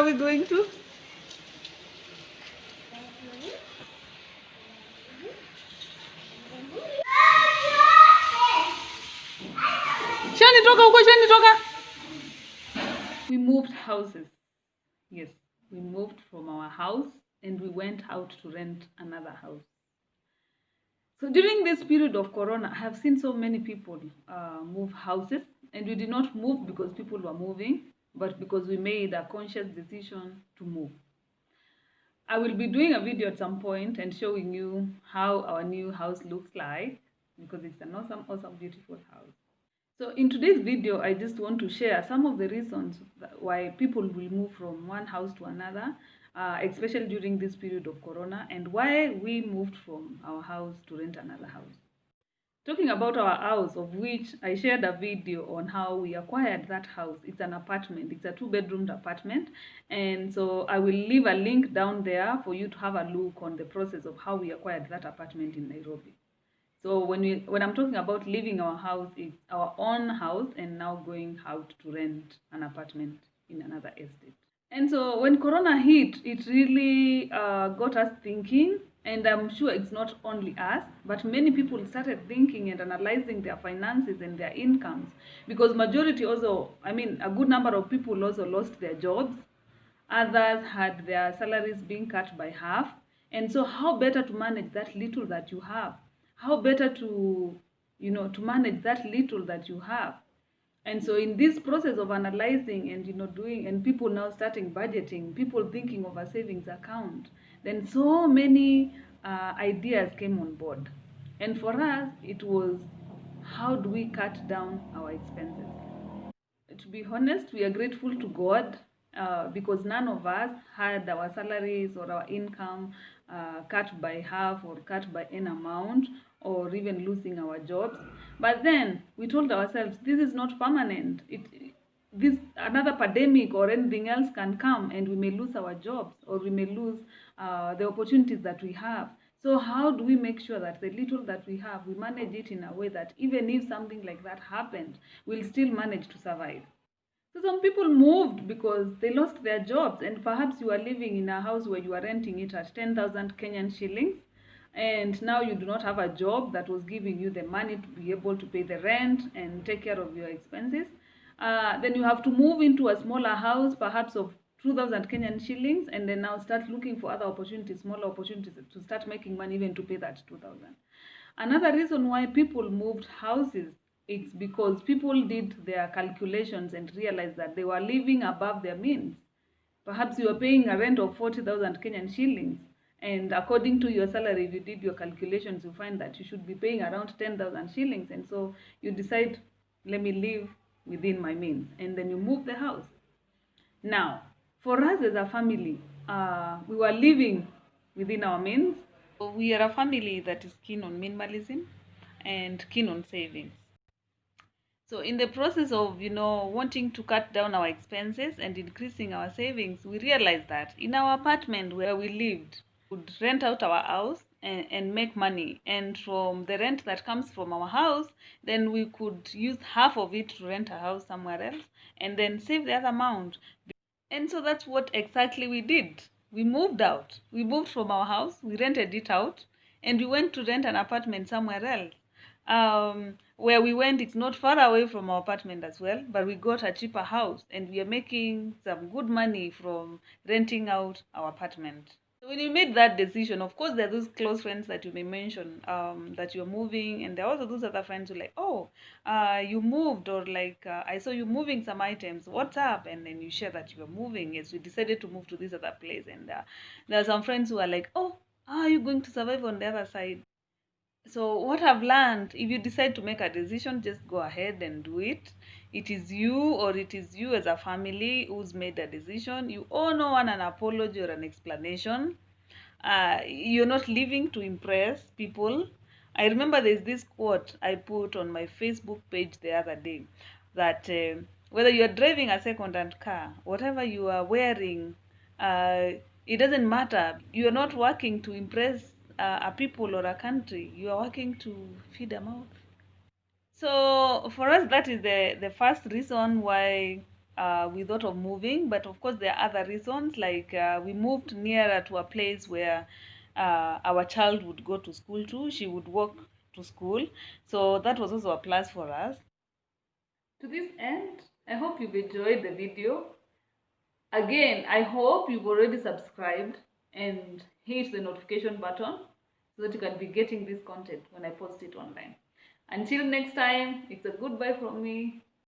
we going to? Shani toka huko, Shani toka. We moved houses. Yes, we moved from our house and we went out to rent another house. So during this period of Corona, I have seen so many people move houses, and we did not move because people were moving, but because we made a conscious decision to move. I will be doing a video at some point and showing you how our new house looks like, because it's an awesome, beautiful house. So in today's video, I just want to share some of the reasons why people will move from one house to another, especially during this period of Corona, and why we moved from our house to rent another house. Talking about our house, of which I shared a video on how we acquired that house. It's an apartment. It's a 2-bedroom apartment. And so I will leave a link down there for you to have a look on the process of how we acquired that apartment in Nairobi. So when I'm talking about leaving our house, it's our own house and now going out to rent an apartment in another estate. And so when Corona hit, it really got us thinking, and I'm sure it's not only us, but many people started thinking and analyzing their finances and their incomes, because majority also, I mean, a good number of people also lost their jobs. Others had their salaries being cut by half. And so how better to manage that little that you have? How better to, to manage that little that you have? And so in this process of analyzing and doing, and people now starting budgeting, people thinking of a savings account, then so many ideas came on board. And for us, it was, how do we cut down our expenses? To be honest, we are grateful to God because none of us had our salaries or our income cut by half or cut by an amount, or even losing our jobs. But then we told ourselves, this is not permanent. This another pandemic or anything else can come, and we may lose our jobs, or we may lose the opportunities that we have. So how do we make sure that the little that we have, we manage it in a way that even if something like that happened, we'll still manage to survive? So some people moved because they lost their jobs, and perhaps you are living in a house where you are renting it at 10,000 Kenyan shillings, and now you do not have a job that was giving you the money to be able to pay the rent and take care of your expenses. Then you have to move into a smaller house, perhaps of 2,000 Kenyan shillings, and then now start looking for other opportunities, smaller opportunities, to start making money even to pay that 2,000. Another reason why people moved houses, it's because people did their calculations and realized that they were living above their means. Perhaps you are paying a rent of 40,000 Kenyan shillings, and according to your salary, if you did your calculations, you find that you should be paying around 10,000 shillings, and so you decide, let me live within my means, and then you move the house. Now, for us as a family, we were living within our means. We are a family that is keen on minimalism and keen on savings. So in the process of, wanting to cut down our expenses and increasing our savings, we realized that in our apartment where we lived, we would rent out our house and make money. And from the rent that comes from our house, then we could use half of it to rent a house somewhere else and then save the other amount. And so that's what exactly we did. We moved out. We moved from our house, we rented it out, and we went to rent an apartment somewhere else. Where we went, it's not far away from our apartment as well, but we got a cheaper house, and we are making some good money from renting out our apartment. So when you made that decision, of course, there are those close friends that you may mention that you're moving, and there are also those other friends who are like, oh, you moved, or like, I saw you moving some items, what's up? And then you share that you are moving. Yes, we decided to move to this other place, and there are some friends who are like, oh, how are you going to survive on the other side? So what I've learned, if you decide to make a decision, just go ahead and do it. It is you, or it is you as a family who's made a decision. You all no want an apology or an explanation. You're not living to impress people. I remember there's this quote I put on my Facebook page the other day, that whether you're driving a second-hand car, whatever you are wearing, it doesn't matter. You're not working to impress a people or a country. You are working to feed a mouth. So for us, that is the first reason why we thought of moving, but of course there are other reasons, like we moved nearer to a place where our child would go to school too. She would walk to school, so that was also a plus for us. To this end, I hope you've enjoyed the video. Again, I hope you've already subscribed and hit the notification button so that you can be getting this content when I post it online. Until next time, it's a goodbye from me.